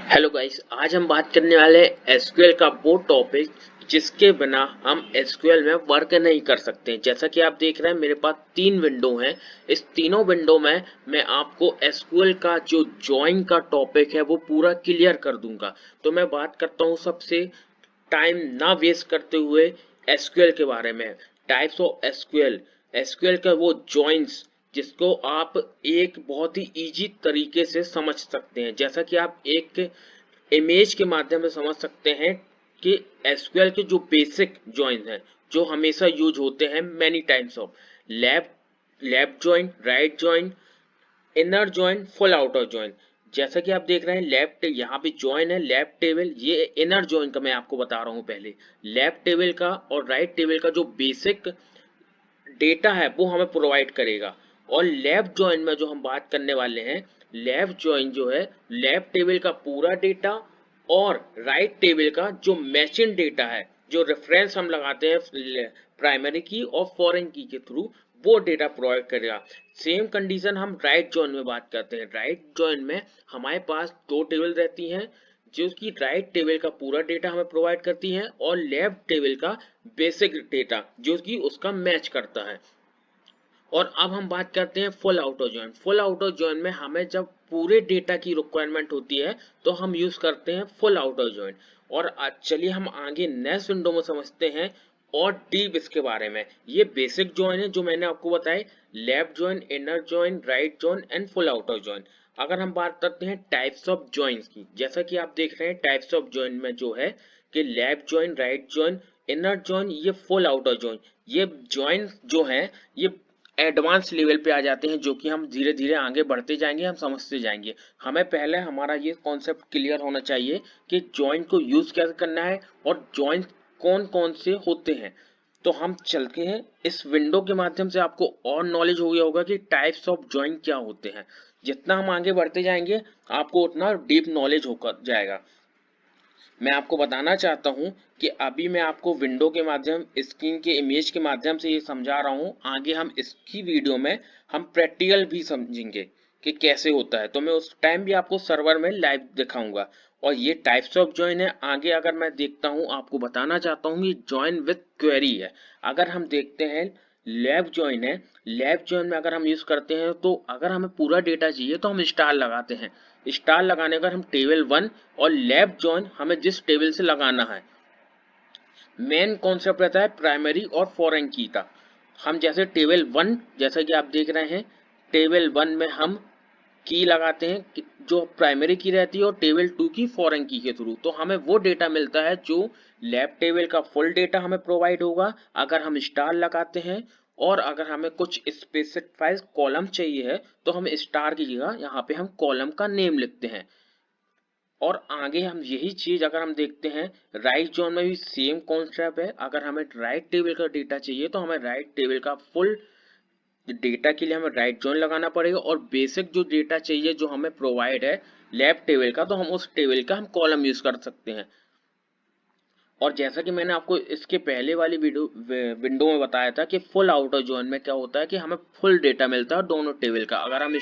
Hello guys, आज हम बात करने वाले हैं एसक्यूएल का वो टॉपिक जिसके बिना हम एसक्यूएल में वर्क नहीं कर सकते। जैसा कि आप देख रहे हैं मेरे पास तीन विंडो हैं। इस तीनों विंडो में मैं आपको एसक्यूएल का जो ज्वाइन का टॉपिक है वो पूरा क्लियर कर दूंगा। तो मैं बात करता हूँ सबसे टाइम ना वेस्ट करते हुए एसक्यूएल के बारे में। टाइप्स ऑफ एसक्यूएल, एसक्यूएल का वो जॉइंस जिसको आप एक बहुत ही इजी तरीके से समझ सकते हैं। जैसा कि आप एक इमेज के माध्यम से समझ सकते हैं कि एसक्यूएल के जो बेसिक जॉइन हैं जो हमेशा यूज होते हैं many times of left join, right join, inner join, full outer join. जैसा कि आप देख रहे हैं लेफ्ट यहाँ पे जॉइन है लेफ्ट टेबल, ये इनर जॉइन का मैं आपको बता रहा हूँ। पहले लेफ्ट टेबल का और राइट टेबल का जो बेसिक डेटा है वो हमें प्रोवाइड करेगा। और लेफ्ट जॉइन में जो हम बात करने वाले हैं, लेफ्ट जॉइन जो है लेफ्ट टेबल का पूरा डेटा और राइट टेबल का जो मैचिंग डेटा है, जो रेफरेंस हम लगाते हैं प्राइमरी की और फॉरेन की के थ्रू, वो डेटा प्रोवाइड करेगा। सेम कंडीशन हम राइट जॉइन में बात करते हैं। राइट जॉइन में हमारे पास दो टेबल रहती हैं जो कि राइट टेबल का पूरा डेटा हमें प्रोवाइड करती हैं और लेफ्ट टेबल का बेसिक डेटा जो कि उसका मैच करता है। और अब हम बात करते हैं full outer join. Full outer join में हमें जब पूरे डेटा की रिक्वायरमेंट होती है तो हम यूज करते हैं फुल आउटर जॉइन। और चलिए हम आगे नेक्स्ट विंडो में समझते हैं और डीप इसके बारे में। ये बेसिक जॉइन है जो मैंने आपको बताया, left join, inner join, right join and full outer join. अगर हम बात करते हैं टाइप्स ऑफ जॉइंस की, जैसा कि आप देख रहे हैं टाइप्स ऑफ जॉइन में जो है कि left join, right join, inner join, ये फुल आउटर जॉइन, ये जॉइन जो है ये एडवांस लेवल पे आ जाते हैं जो कि हम धीरे धीरे आगे बढ़ते जाएंगे, हम समझते जाएंगे। हमें पहले हमारा ये कॉन्सेप्ट क्लियर होना चाहिए कि जॉइन को यूज कैसे करना है और जॉइन कौन कौन से होते हैं। तो हम चलते हैं इस विंडो के माध्यम से, आपको और नॉलेज हो गया होगा कि टाइप्स ऑफ जॉइन क्या होते हैं। जितना हम आगे बढ़ते जाएंगे आपको उतना डीप नॉलेज होकर जाएगा। मैं आपको बताना चाहता हूं कि अभी मैं आपको विंडो के माध्यम, स्क्रीन के इमेज के माध्यम से ये समझा रहा हूं। आगे हम इसकी वीडियो में हम प्रैक्टिकल भी समझेंगे कि कैसे होता है, तो मैं उस टाइम भी आपको सर्वर में लाइव दिखाऊंगा। और ये टाइप्स ऑफ जॉइन है। आगे अगर मैं देखता हूं, आपको बताना चाहता हूं, ये जॉइन विथ क्वेरी है। अगर हम देखते हैं लेफ्ट जॉइन है, लेफ्ट जॉइन में अगर हम यूज करते हैं तो अगर हमें पूरा डेटा चाहिए तो हम स्टार लगाते हैं। स्टार लगाने पर हम टेबल वन, और लेफ्ट जॉइन हमें जिस टेबल से लगाना है, मेन कॉन्सेप्ट रहता है प्राइमरी और फॉरेन की का। हम जैसे टेबल वन, जैसा कि आप देख रहे हैं टेबल वन में हम की लगाते हैं जो प्राइमरी की रहती है और टेबल टू की फॉरेन की के थ्रू, तो हमें वो डेटा मिलता है जो लेफ्ट टेबल का फुल डेटा हमें प्रोवाइड होगा अगर हम स्टार लगाते हैं। और अगर हमें कुछ स्पेसिफाइड कॉलम चाहिए है तो हम स्टार की जगह यहाँ पे हम कॉलम का नेम लिखते हैं। और आगे हम यही चीज अगर हम देखते हैं राइट जोन में भी सेम कॉन्सेप्ट है। अगर हमें राइट टेबल का डेटा चाहिए तो हमें राइट टेबल का फुल डेटा के लिए हमें राइट जोन लगाना पड़ेगा, और बेसिक जो डेटा चाहिए जो हमें प्रोवाइड है लेफ्ट टेबल का, तो हम उस टेबल का हम कॉलम यूज कर सकते हैं। और जैसा कि मैंने आपको इसके पहले वाली विंडो में बताया था कि फुल आउटर जोन में क्या होता है कि हमें फुल डेटा मिलता है दोनों टेबल का। अगर हम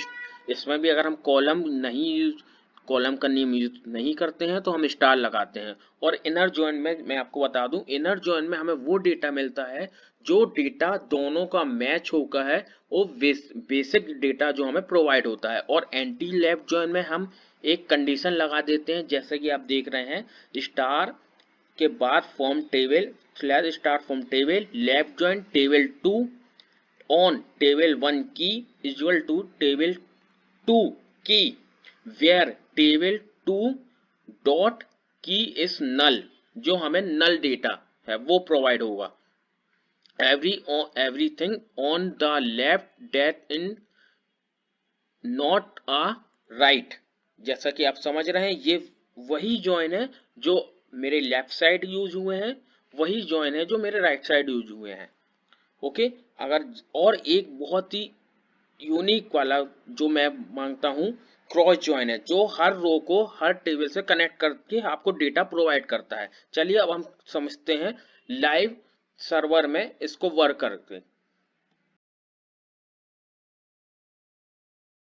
इसमें भी अगर हम कॉलम का नेम यूज नहीं करते हैं तो हम स्टार लगाते हैं। और इनर जॉइन में मैं आपको बता दूं, इनर जॉइन में हमें वो डेटा मिलता है जो डेटा दोनों का मैच होकर है, वो बेसिक डेटा जो हमें प्रोवाइड होता है। और एंटी लेफ्ट जॉइन में हम एक कंडीशन लगा देते हैं, जैसे कि आप देख रहे हैं स्टार के बाद form table slash star form table left join table two on table one key equal to table two key where table two dot key is null, जो हमें नल डेटा है वो प्रोवाइड होगा। Everything on the left that in not a right. जैसा कि आप समझ रहे हैं ये वही जॉइन है जो मेरे लेफ्ट साइड यूज हुए हैं, वही जॉइन है जो मेरे राइट साइड यूज हुए हैं। ओके। अगर और एक बहुत ही यूनिक वाला जो मैं मांगता हूँ, क्रॉस जॉइन है, जो हर रो को हर टेबल से कनेक्ट करके आपको डेटा प्रोवाइड करता है। चलिए अब हम समझते हैं लाइव सर्वर में इसको वर्क करके।